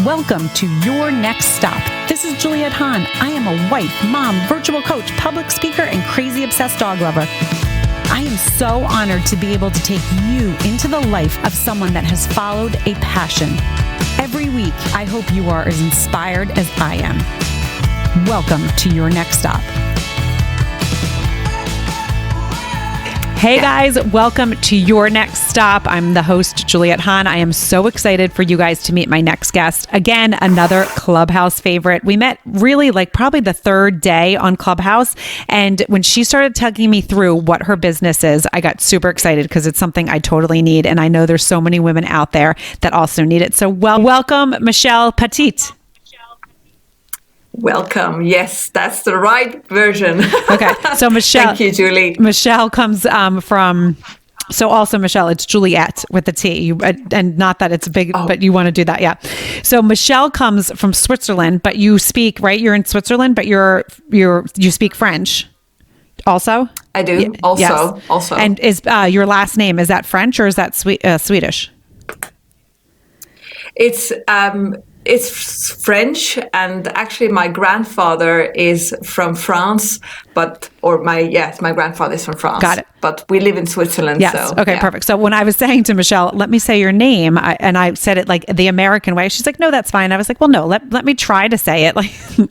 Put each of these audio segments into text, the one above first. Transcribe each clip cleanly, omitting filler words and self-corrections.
Welcome to Your Next Stop. This is Juliette Hahn. I am a wife, mom, virtual coach, public speaker, and crazy obsessed dog lover. I am so honored to be able to take you into the life of someone that has followed a passion. Every week, I hope you are as inspired as I am. Welcome to Your Next Stop. Hey guys, welcome to Your Next Stop. I'm the host, Juliette Hahn. I am so excited for you guys to meet my next guest. Again, another Clubhouse favorite. We met really probably the third day on Clubhouse. And when she started taking me through what her business is, I got super excited because it's something I totally need. And I know there's so many women out there that also need it. So welcome, Michelle Petit. Welcome. Yes, that's the right version. Okay. So Michelle. Thank you, Julie. Michelle comes from, so also Michelle, it's Juliette with the T. And not that it's big, but you want to do that. Yeah. So Michelle comes from Switzerland, but you speak, right? You're in Switzerland, but you speak French also? I do. Also. And is your last name, is that French or is that Swedish? It's French, and actually my grandfather is from France, my grandfather is from France. Got it. But we live in Switzerland. Yes. So, okay, yeah. Perfect. So when I was saying to Michelle, let me say your name, and I said it like the American way, she's like, no, that's fine. I was like, well, no, let me try to say it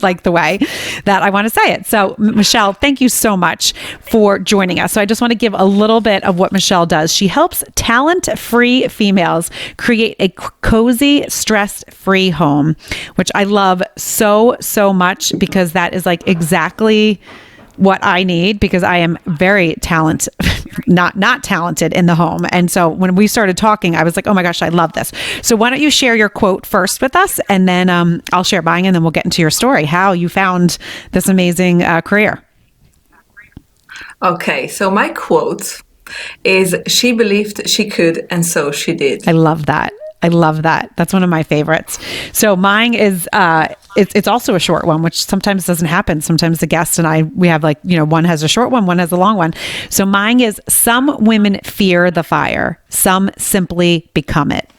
like the way that I want to say it. So Michelle, thank you so much for joining us. So I just want to give a little bit of what Michelle does. She helps talent-free females create a cozy, stress-free home, which I love so much because that is like exactly what I need, because I am very not talented in the home. And so when we started talking, I was like, oh my gosh, I love this. So why don't you share your quote first with us, and then I'll share mine, and then we'll get into your story, how you found this amazing career. Okay, so my quote is, she believed she could, and so she did. I love that. That's one of my favorites. So mine is, it's also a short one, which sometimes doesn't happen. Sometimes the guest and we have one has a short one has a long one. So mine is, some women fear the fire, some simply become it.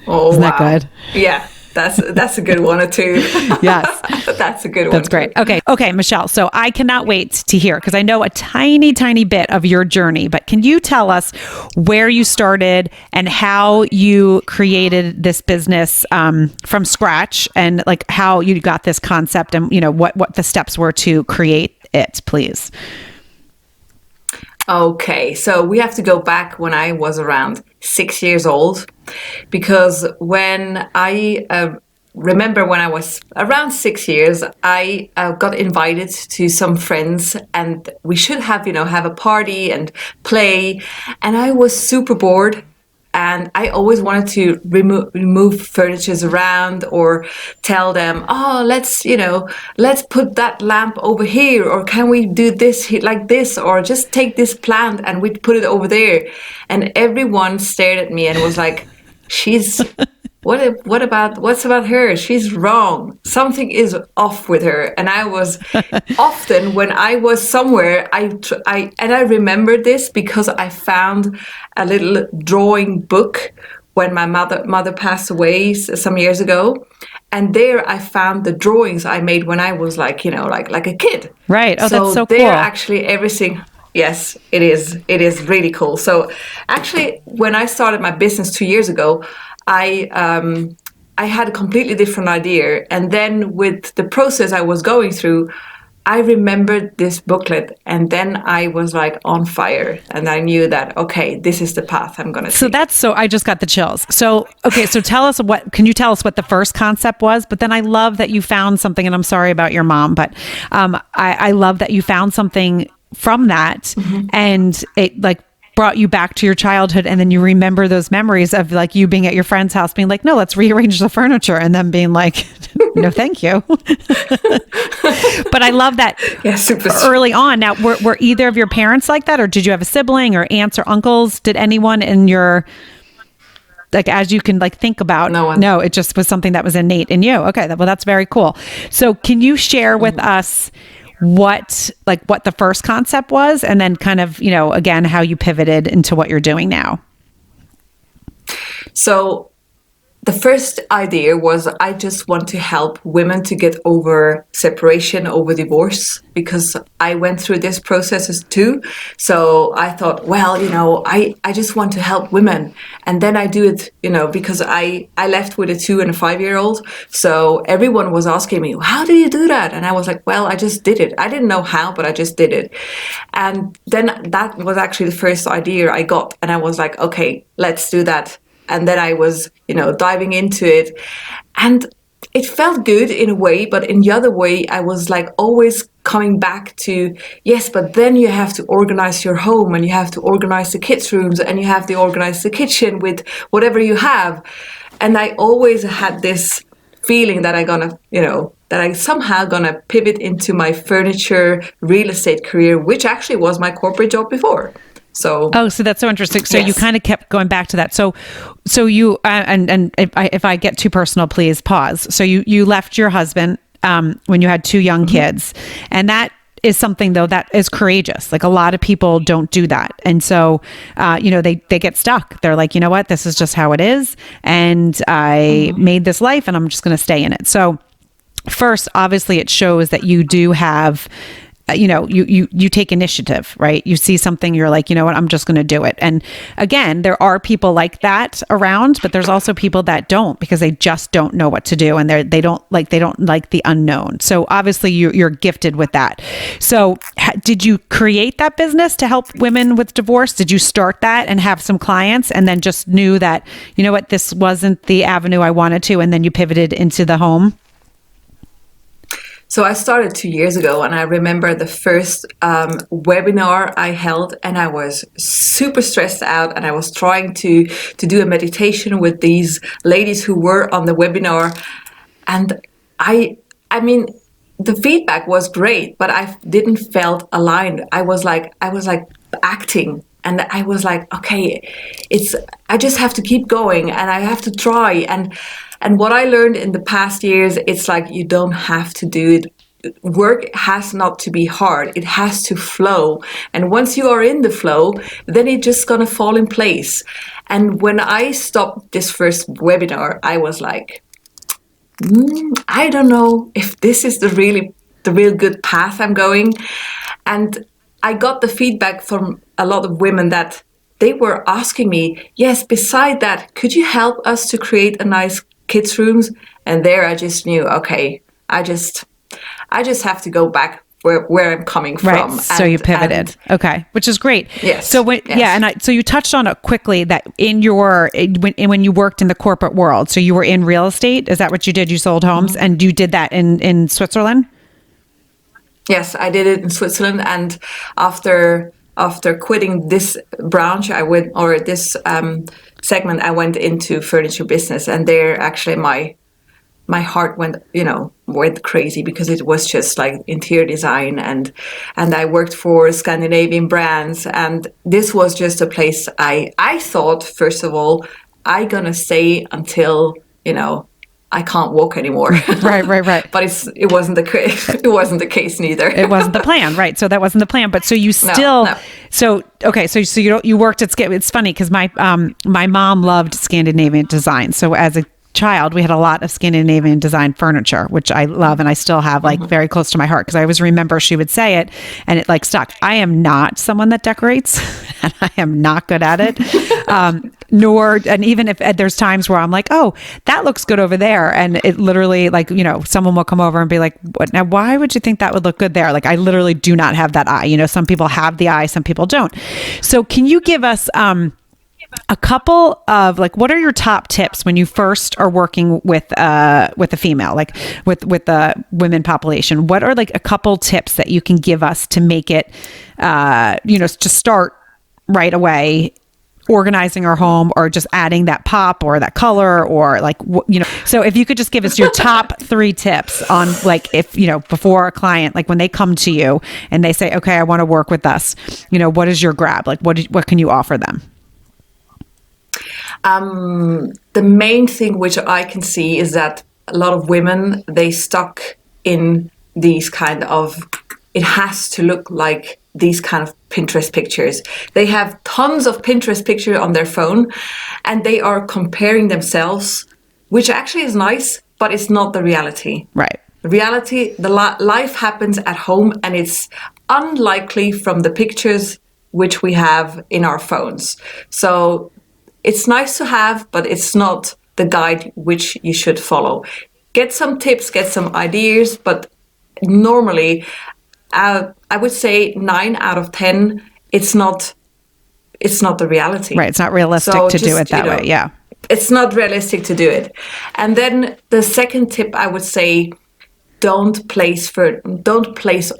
Oh, Isn't that good? Yeah. That's a good one or two. Yes. That's a good one. That's great. Okay, Michelle. So I cannot wait to hear, because I know a tiny bit of your journey, but can you tell us where you started and how you created this business from scratch, and like how you got this concept, and what the steps were to create it, please? Okay, so we have to go back when I was around 6 years old, because when I remember when I was around 6 years, I got invited to some friends, and we should have a party and play, and I was super bored. And I always wanted to remove furniture around, or tell them, oh, let's put that lamp over here, or can we do this like this, or just take this plant and we put it over there. And everyone stared at me and was like, what's about her? She's wrong. Something is off with her. And I was often, when I was somewhere, I remember this because I found a little drawing book when my mother passed away some years ago. And there I found the drawings I made when I was like a kid. Right. Oh, that's so there, cool. Actually, everything. Yes, it is. It is really cool. So actually, when I started my business 2 years ago, I had a completely different idea. And then with the process I was going through, I remembered this booklet, and then I was like on fire, and I knew that, okay, this is the path I'm going to take. So I just got the chills. So, okay. So can you tell us what the first concept was? But then I love that you found something, and I'm sorry about your mom, but I love that you found something from that, mm-hmm. and it brought you back to your childhood, and then you remember those memories of you being at your friend's house being like, no, let's rearrange the furniture, and then being like, no, thank you. But I love that. Yeah, super early on. Now, were either of your parents like that, or did you have a sibling or aunts or uncles? Did anyone in your, as you can think about? No one. No, it just was something that was innate in you. Okay. Well, that's very cool. So can you share with us what the first concept was, and then kind of, again, how you pivoted into what you're doing now? So the first idea was I just want to help women to get over separation, over divorce, because I went through this processes too. So I thought, well, I just want to help women. And then I do it, because I left with a 2 and a 5-year-old. So everyone was asking me, how do you do that? And I was like, well, I just did it. I didn't know how, but I just did it. And then that was actually the first idea I got. And I was like, okay, let's do that. And then I was, diving into it, and it felt good in a way, but in the other way, I was like always coming back to, yes, but then you have to organize your home, and you have to organize the kids' rooms, and you have to organize the kitchen with whatever you have. And I always had this feeling that that I somehow gonna pivot into my furniture real estate career, which actually was my corporate job before. So that's so interesting. So yes. You kind of kept going back to that. So you and if I get too personal, please pause. So you left your husband when you had 2 young kids, and that is something though that is courageous. Like a lot of people don't do that, and so they get stuck. They're like, you know what, this is just how it is, and I made this life, and I'm just going to stay in it. So first, obviously, it shows that you do have. You take initiative, right? You see something, you're like, you know what, I'm just going to do it. And again, there are people like that around, but there's also people that don't, because they just don't know what to do, and they don't like the unknown. So obviously you're gifted with that. So did you create that business to help women with divorce? Did you start that and have some clients, and then just knew that, you know what, this wasn't the avenue I wanted to, and then you pivoted into the home? So I started 2 years ago, and I remember the first webinar I held, and I was super stressed out, and I was trying to do a meditation with these ladies who were on the webinar. And I mean, the feedback was great, but I didn't felt aligned. I was like acting. And I was like, okay, I just have to keep going, and I have to try. And what I learned in the past years, it's like you don't have to do it. Work has not to be hard. It has to flow. And once you are in the flow, then it's just going to fall in place. And when I stopped this first webinar, I was like, I don't know if this is the real good path I'm going. And I got the feedback from a lot of women that they were asking me, yes, beside that, could you help us to create a nice kids' rooms? And there I just knew, okay, I just have to go back where I'm coming from. Right. So you pivoted. Okay. Which is great. Yes. So so you touched on it quickly that when you worked in the corporate world, so you were in real estate. Is that what you did? You sold homes, and you did that in Switzerland? Yes, I did it in Switzerland, and after quitting this branch, this segment, I went into furniture business, and there actually my heart went crazy, because it was just like interior design, and I worked for Scandinavian brands, and this was just a place I thought, first of all, I gonna stay until I can't walk anymore. Right. But it wasn't the case. It wasn't the case neither. It wasn't the plan, right? So that wasn't the plan. But so you still, no. So okay, so you worked at. It's funny because my mom loved Scandinavian design. So as a child, we had a lot of Scandinavian design furniture, which I love, and I still have very close to my heart, because I always remember she would say it, and it stuck. I am not someone that decorates, and I am not good at it. And even if there's times where I'm like, oh, that looks good over there, and it literally someone will come over and be like, what, now why would you think that would look good there? I literally do not have that eye. Some people have the eye, some people don't. So can you give us a couple of what are your top tips when you first are working with a female, with the women population? What are a couple tips that you can give us to make it, to start right away, organizing our home, or just adding that pop or that color, or so if you could just give us your top 3 tips on if, before a client, when they come to you and they say, okay, I want to work with us, what is your grab? What can you offer them? The main thing which I can see is that a lot of women, they stuck in these kind of, it has to look like these kind of Pinterest pictures. They have tons of Pinterest pictures on their phone, and they are comparing themselves which actually is nice, but it's not the reality. Right. The reality, life happens at home, and it's unlikely from the pictures which we have in our phones. So it's nice to have, but it's not the guide which you should follow. Get some tips, get some ideas, but normally, I would say 9 out of 10, it's not the reality. Right. It's not realistic to do it that way. Yeah. It's not realistic to do it. And then the second tip, I would say, don't place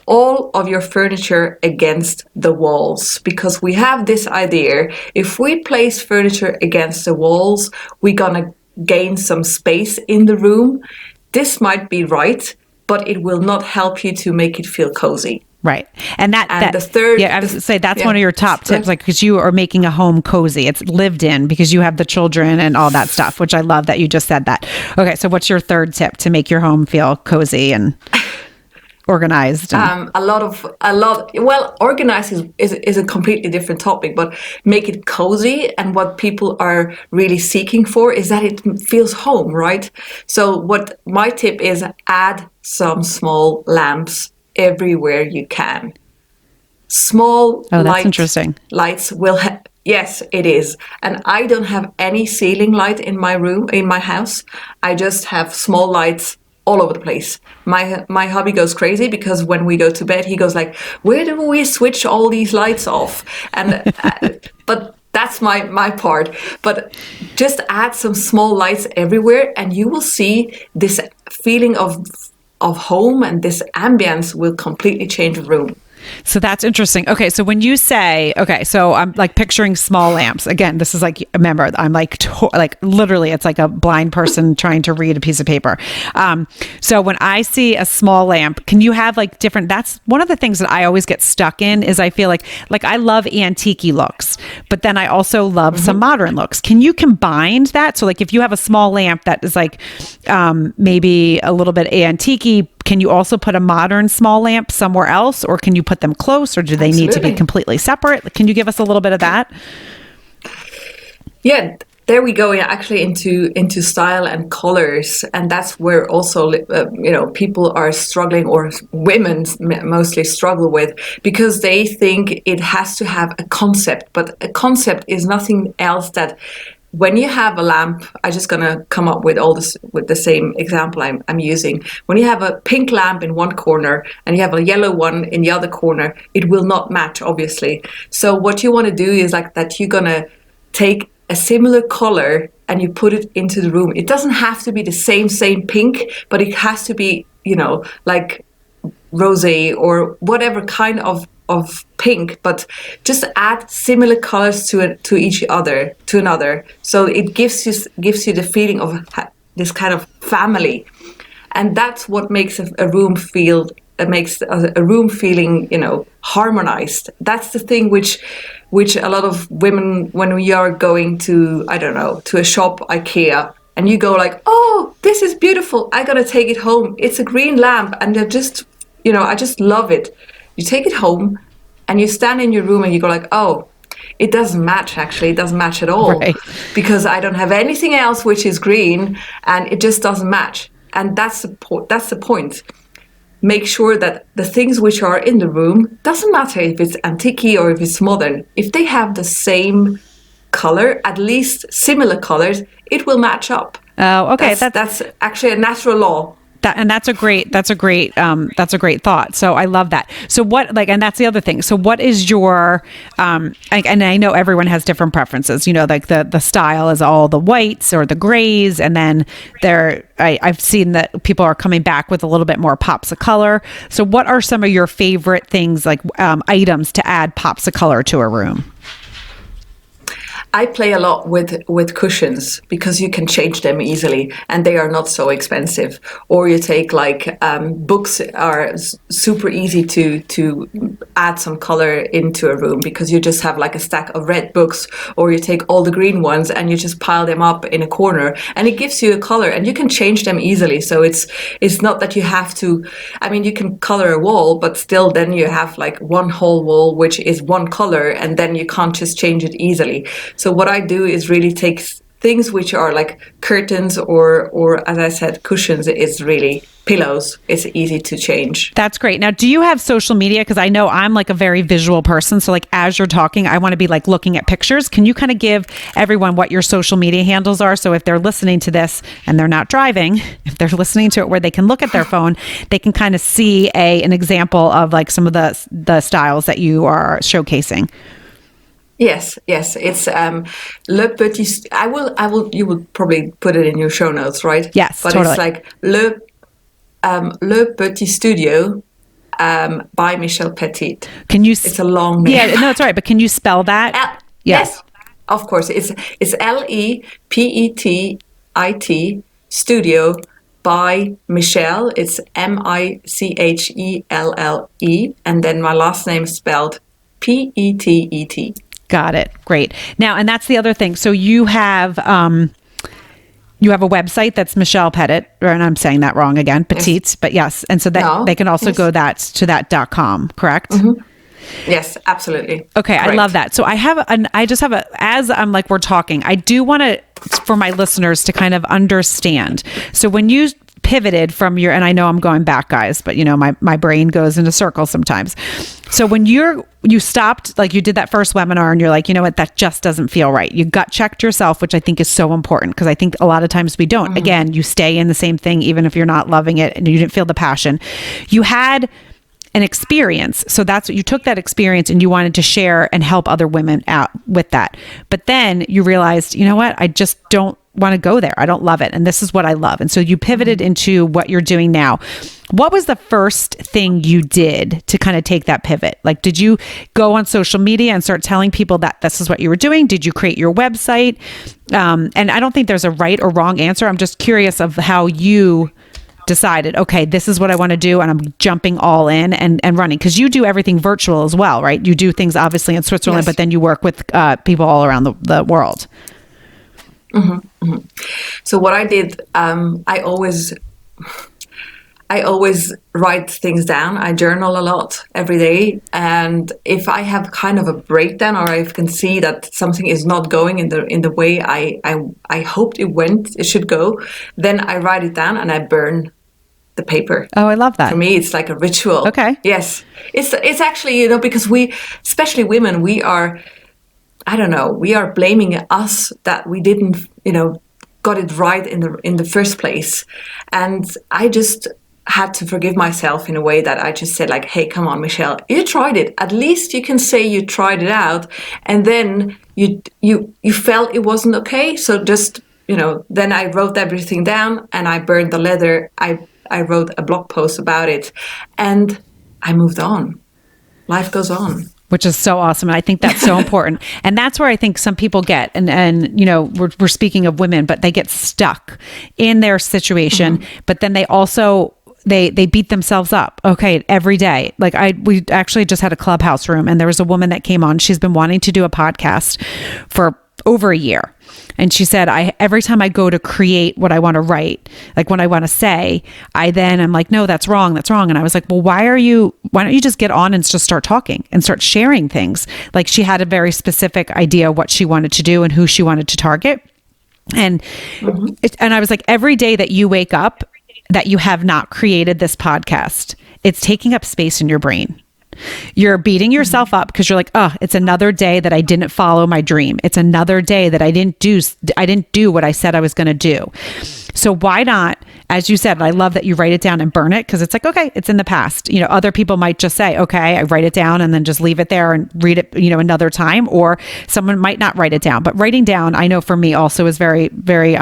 all of your furniture against the walls, because we have this idea, if we place furniture against the walls, we're gonna gain some space in the room. This might be right, but it will not help you to make it feel cozy. Right. And the third, I was say that's one of your top tips, like, because you are making a home cozy. It's lived in because you have the children and all that stuff, which I love that you just said that. Okay. So what's your third tip to make your home feel cozy and organized? Organized is a completely different topic, but make it cozy. And what people are really seeking for is that it feels home, right? So what my tip is, add some small lamps everywhere you can. Small interesting. Lights will yes, it is. And I don't have any ceiling light in my room, in my house. I just have small lights all over the place. My hubby goes crazy because when we go to bed, he goes like, where do we switch all these lights off? And but that's my part. But just add some small lights everywhere, and you will see this feeling of home, and this ambience will completely change the room. So that's interesting. Okay. So when you say, okay, so I'm like picturing small lamps. Again, this is like, remember, I'm like literally, it's like a blind person trying to read a piece of paper. So when I see a small lamp, can you have like different, that's one of the things that I always get stuck in is I feel like I love antique looks, but then I also love some modern looks. Can you combine that? So like if you have a small lamp that is like maybe a little bit antique, can you also put a modern small lamp somewhere else, or can you put them close, or do they need to be completely separate? Can you give us a little bit of that? Yeah, there we go. Actually, into style and colors, and that's where also people are struggling, or women mostly struggle with, because they think it has to have a concept, but a concept is nothing else that. When you have a lamp, I'm just going to come up with all this with the same example I'm using. When you have a pink lamp in one corner and you have a yellow one in the other corner, it will not match, obviously. So what you want to do is like that you're going to take a similar color and you put it into the room. It doesn't have to be the same pink, but it has to be, like rosé or whatever kind of pink, but just add similar colors to each other, to another, so it gives you the feeling of this kind of family, and that's what makes a room feel. It makes a room feeling harmonized. That's the thing which a lot of women, when we are going to to a shop, IKEA, and you go like, oh, this is beautiful, I gotta take it home. It's a green lamp, and they're just I just love it. You take it home and you stand in your room and you go like, oh, it doesn't match, actually. It doesn't match at all. Right. Because I don't have anything else which is green, and it just doesn't match. And that's the point. Make sure that the things which are in the room, doesn't matter if it's antique or if it's modern, if they have the same color, at least similar colors, it will match up. Oh, okay. That's actually a natural law. That's a great thought. So I love that. So and that's the other thing. So what is your, and I know everyone has different preferences, like the style is all the whites or the grays. And then I've seen that people are coming back with a little bit more pops of color. So what are some of your favorite things, like items to add pops of color to a room? I play a lot with cushions because you can change them easily and they are not so expensive. Or you take books are super easy to add some color into a room because you just have like a stack of red books, or you take all the green ones and you just pile them up in a corner and it gives you a color and you can change them easily. So it's not that you have to, you can color a wall, but still then you have like one whole wall which is one color and then you can't just change it easily. So what I do is really take things which are like curtains or as I said, cushions, is really pillows. It's easy to change. That's great. Now, do you have social media? Because I know I'm like a very visual person. So like as you're talking, I want to be like looking at pictures. Can you kind of give everyone what your social media handles are? So if they're listening to this and they're not driving, if they're listening to it where they can look at their phone, they can kind of see an example of like some of the styles that you are showcasing. Yes. It's Le Petit. I will. You will probably put it in your show notes, right? Yes, but totally. It's like LePetitStudio by Michelle Petit. Can you? It's a long name. Yeah, no, it's all right. But can you spell that? Yes, of course. It's LePettit Studio by Michelle. It's Michelle, and then my last name is spelled Pettet. Got it. Great. Now, and that's the other thing. So you have a website that's Michelle Petit, and I'm saying that wrong again, Petit, yes. But yes. And so that they can also go to that.com, correct? Mm-hmm. Yes, absolutely. Okay. Correct. I love that. So as I'm like, we're talking, I do want to, for my listeners to kind of understand. So when you pivoted from and I know I'm going back, guys, but my brain goes into circles sometimes. So when you stopped, like you did that first webinar and you're like, you know what, that just doesn't feel right. You gut checked yourself, which I think is so important because I think a lot of times we don't. Mm-hmm. Again, you stay in the same thing, even if you're not loving it and you didn't feel the passion. You had an experience. So that's what you took that experience and you wanted to share and help other women out with that. But then you realized, you know what, I just don't want to go there. I don't love it. And this is what I love. And so you pivoted into what you're doing now. What was the first thing you did to kind of take that pivot? Like, did you go on social media and start telling people that this is what you were doing? Did you create your website? And I don't think there's a right or wrong answer. I'm just curious of how you decided, okay, this is what I want to do. And I'm jumping all in and running. Because you do everything virtual as well, right? You do things obviously in Switzerland, yes. But then you work with people all around the world. Mm-hmm, mm-hmm. So what I did, I always write things down. I journal a lot every day, and if I have kind of a breakdown, or I can see that something is not going in the way I hoped it should go, then I write it down and I burn the paper. Oh, I love that. For me, it's like a ritual. Okay. Yes, it's actually because we, especially women, we are. I don't know. We are blaming us that we didn't, got it right in the first place, and I just had to forgive myself in a way that I just said like, "Hey, come on, Michelle, you tried it. At least you can say you tried it out, and then you felt it wasn't okay. So just then I wrote everything down and I burned the letter. I wrote a blog post about it, and I moved on. Life goes on." Which is so awesome. And I think that's so important. And that's where I think some people get, and we're speaking of women, but they get stuck in their situation, mm-hmm. But then they also, they beat themselves up. Okay. Every day. Like we actually just had a Clubhouse room and there was a woman that came on, she's been wanting to do a podcast for over a year. And she said, every time I go to create what I want to write, like what I want to say, I'm like, no, that's wrong. That's wrong. And I was like, well, why don't you just get on and just start talking and start sharing things? Like she had a very specific idea of what she wanted to do and who she wanted to target. And, mm-hmm. And I was like, every day that you wake up, that you have not created this podcast, it's taking up space in your brain. You're beating yourself up because you're like, oh, it's another day that I didn't follow my dream. It's another day that I didn't do what I said I was going to do. So why not, as you said, I love that you write it down and burn it because it's like, okay, it's in the past. Other people might just say, okay, I write it down and then just leave it there and read it, another time, or someone might not write it down. But writing down, I know for me also is very, very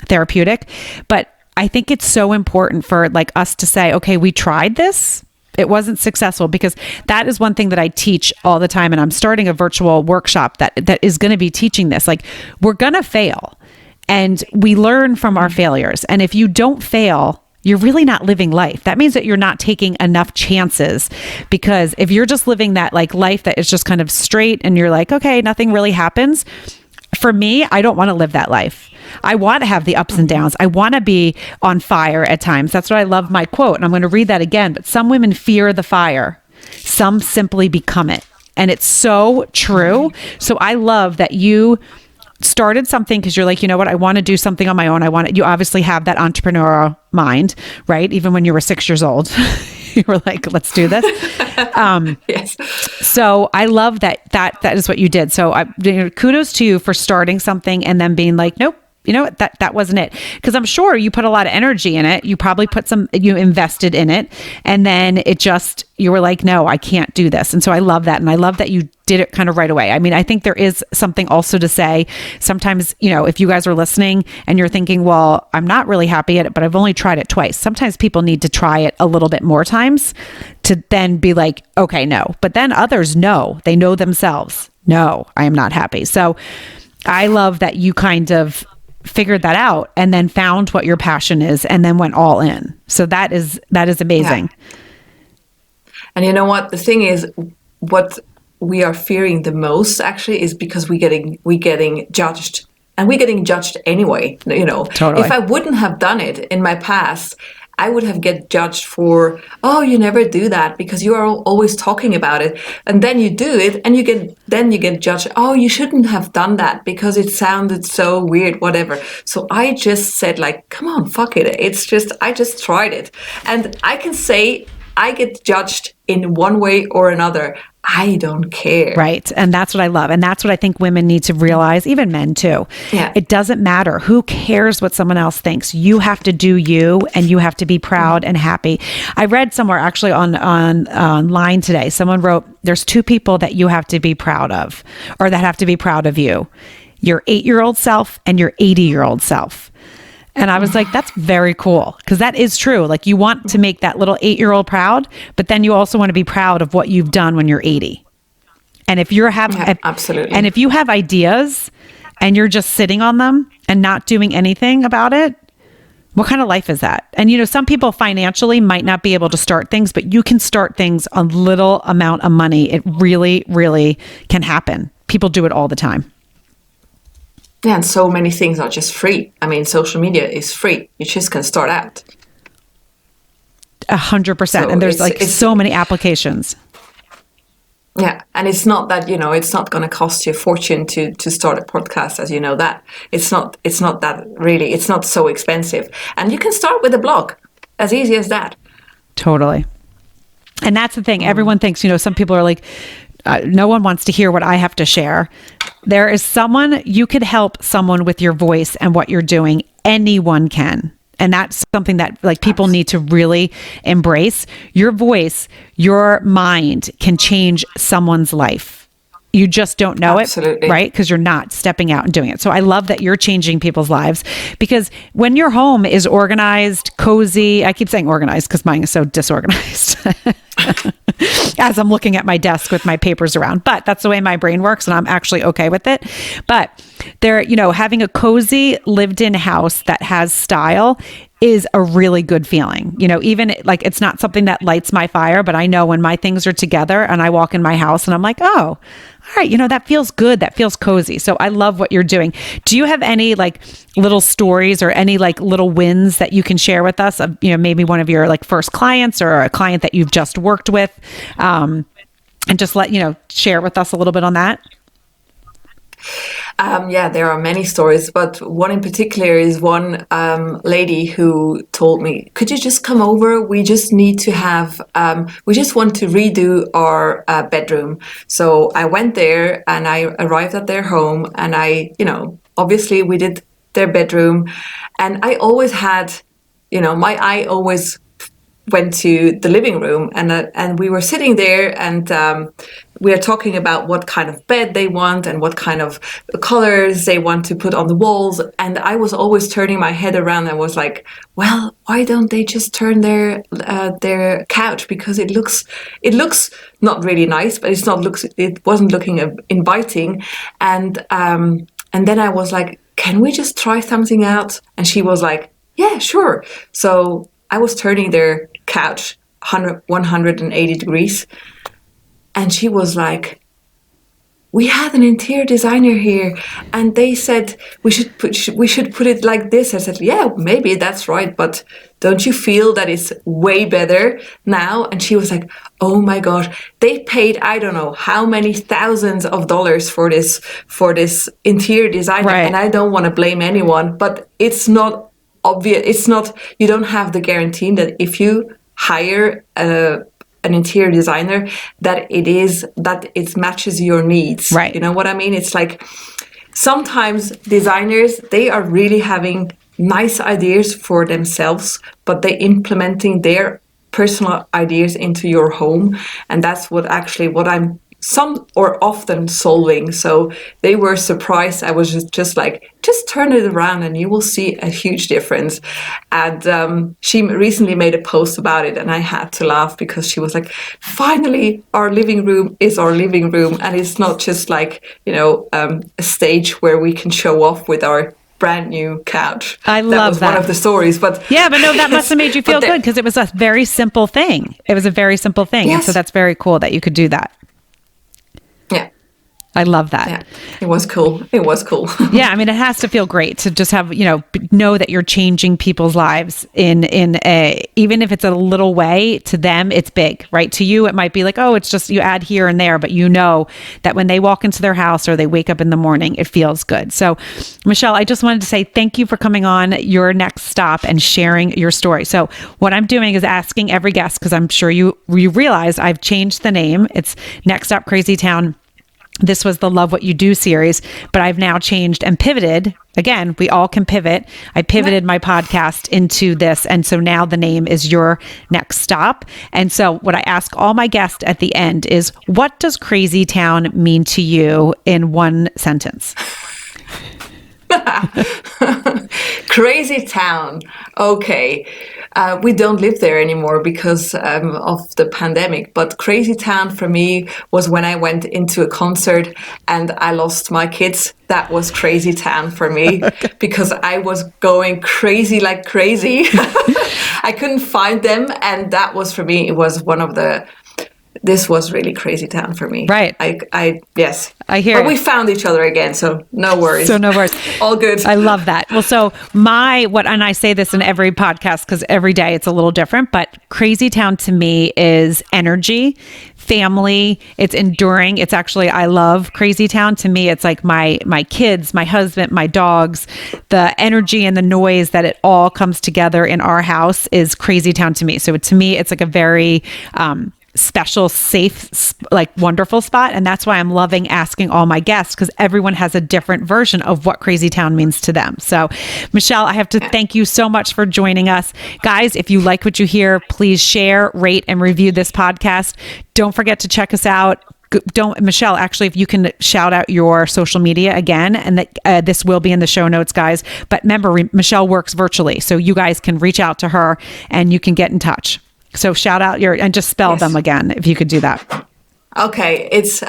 therapeutic. But I think it's so important for like us to say, okay, we tried this. It wasn't successful, because that is one thing that I teach all the time. And I'm starting a virtual workshop that is going to be teaching this. Like, we're going to fail and we learn from our failures. And if you don't fail, you're really not living life. That means that you're not taking enough chances, because if you're just living that like life that is just kind of straight and you're like, okay, nothing really happens. For me, I don't want to live that life. I want to have the ups and downs. I want to be on fire at times. That's what I love my quote. And I'm going to read that again. But some women fear the fire. Some simply become it. And it's so true. So I love that you started something because you're like, you know what, I want to do something on my own. You obviously have that entrepreneurial mind, right? Even when you were 6 years old, you were like, let's do this. Yes. So I love that is what you did. So kudos to you for starting something and then being like, nope, you know what, that wasn't it. Because I'm sure you put a lot of energy in it. You probably you invested in it, and then you were like, no, I can't do this. And so I love that. And I love that you did it kind of right away. I mean, I think there is something also to say sometimes, if you guys are listening and you're thinking, well, I'm not really happy at it, but I've only tried it twice. Sometimes people need to try it a little bit more times to then be like, okay, no. But then others know, they know themselves. No, I am not happy. So I love that you kind of figured that out and then found what your passion is and then went all in. So that is amazing. Yeah. And you know what? The thing is, what we are fearing the most actually is because we're getting judged, and we're getting judged anyway. Totally. If I wouldn't have done it in my past, I would have get judged for, oh, you never do that because you are always talking about it. And then you do it and you get judged. Oh, you shouldn't have done that because it sounded so weird, whatever. So I just said like, come on, fuck it. I just tried it. And I can say I get judged in one way or another. I don't care. Right. And that's what I love. And that's what I think women need to realize, even men too. Yeah. It doesn't matter. Who cares what someone else thinks? You have to do you, and you have to be proud and happy. I read somewhere actually online today, someone wrote, there's two people that you have to be proud of, or that have to be proud of you. Your 8-year-old self and your 80-year-old self. And I was like, that's very cool. Because that is true. Like, you want to make that little 8-year-old proud, but then you also want to be proud of what you've done when you're 80. And if absolutely. And if you have ideas and you're just sitting on them and not doing anything about it, what kind of life is that? And some people financially might not be able to start things, but you can start things on little amount of money. It really, really can happen. People do it all the time. Yeah, and so many things are just free. I mean, social media is free. You just can start out. 100%. And there's so many applications. Yeah, and it's not that, it's not going to cost you a fortune to start a podcast, as you know that. It's not that really, it's not so expensive. And you can start with a blog, as easy as that. Totally. And that's the thing. Everyone thinks, some people are like, no one wants to hear what I have to share. There is you could help someone with your voice and what you're doing. Anyone can. And that's something that people need to really embrace. Your voice, your mind can change someone's life. You just don't know Absolutely. it, right? Because you're not stepping out and doing it. So I love that you're changing people's lives, because when your home is organized, cozy, I keep saying organized because mine is so disorganized as I'm looking at my desk with my papers around, but that's the way my brain works and I'm actually okay with it. But having a cozy lived in house that has style is a really good feeling. Even it's not something that lights my fire, but I know when my things are together and I walk in my house and I'm like, oh, all right, that feels good. That feels cozy. So I love what you're doing. Do you have any little stories or any little wins that you can share with us of, maybe one of your first clients or a client that you've just worked with, and just share with us a little bit on that? Yeah, there are many stories, but one in particular is one lady who told me, could you just come over? We just need to we just want to redo our bedroom. So I went there and I arrived at their home and obviously we did their bedroom, and I always had, my eye always went to the living room, and we were sitting there and we are talking about what kind of bed they want and what kind of colors they want to put on the walls. And I was always turning my head around and was like, well, why don't they just turn their couch, because it looks not really nice, but it wasn't looking inviting. And then I was like, can we just try something out? And she was like, yeah, sure. So I was turning their couch 180 degrees. And she was like, we had an interior designer here, and they said we should put it like this. I said, yeah, maybe that's right, but don't you feel that it's way better now? And she was like, oh my gosh, they paid I don't know how many thousands of dollars for this interior designer, Right. and I don't want to blame anyone, but it's not obvious. It's not, you don't have the guarantee that if you hire an interior designer that it matches your needs. Right. You know what I mean? It's like sometimes designers, they are really having nice ideas for themselves, but they implementing their personal ideas into your home, and that's what I'm often solving. So they were surprised. I was just like, just turn it around and you will see a huge difference. And she recently made a post about it, and I had to laugh because she was like, finally our living room is our living room, and it's not just like, a stage where we can show off with our brand new couch. I love that was that. one of the stories, but yeah, but no, that must have made you feel good, because it was a very simple thing. It was a very simple thing. Yes. And so that's very cool that you could do that. yeah. I love that. Yeah, it was cool. It was cool. Yeah, I mean, it has to feel great to just have, know that you're changing people's lives in even if it's a little way. To them, it's big, right? To you, it might be like, oh, it's just you add here and there, but you know that when they walk into their house or they wake up in the morning, it feels good. So, Michelle, I just wanted to say thank you for coming on Your Next Stop and sharing your story. So what I'm doing is asking every guest, because I'm sure you realize I've changed the name. It's Next Stop Crazy Town. This was the Love What You Do series, but I've now changed and pivoted. Again, we all can pivot. I pivoted my podcast into this. And so now the name is Your Next Stop. And so what I ask all my guests at the end is, what does Crazy Town mean to you in one sentence? Crazy Town. Okay. We don't live there anymore because of the pandemic. But Crazy Town for me was when I went into a concert and I lost my kids. That was Crazy Town for me because I was going crazy like crazy. I couldn't find them. And that was, for me, it was this was really Crazy Town for me. Right. Yes. I hear But we found each other again, so no worries. All good. I love that. Well, so and I say this in every podcast because every day it's a little different, but Crazy Town to me is energy, family, it's enduring. It's actually, I love Crazy Town. To me, it's like my kids, my husband, my dogs, the energy and the noise that it all comes together in our house is Crazy Town to me. So to me, it's like a very, special, safe, like wonderful spot. And that's why I'm loving asking all my guests, because everyone has a different version of what Crazy Town means to them. So Michelle, I have to thank you so much for joining us. Guys, if you like what you hear, please share, rate, and review this podcast. Don't forget to check us out. Michelle, actually, if you can shout out your social media again, and that this will be in the show notes, guys. But remember, Michelle works virtually, so you guys can reach out to her and you can get in touch. So shout out and just spell them again, if you could do that. Okay, it's the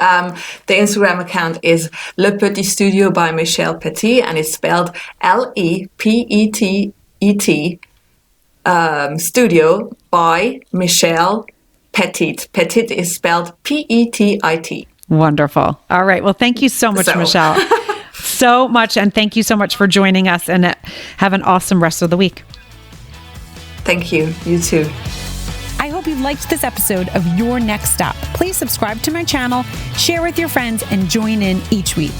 Instagram account is LePetitStudio by Michelle Petit, and it's spelled LEPETET studio by Michelle Petit. Petit is spelled PETIT. Wonderful. All right. Well, thank you so much, Michelle. So much. And thank you so much for joining us, and have an awesome rest of the week. Thank you. You too. I hope you liked this episode of Your Next Stop. Please subscribe to my channel, share with your friends, and join in each week.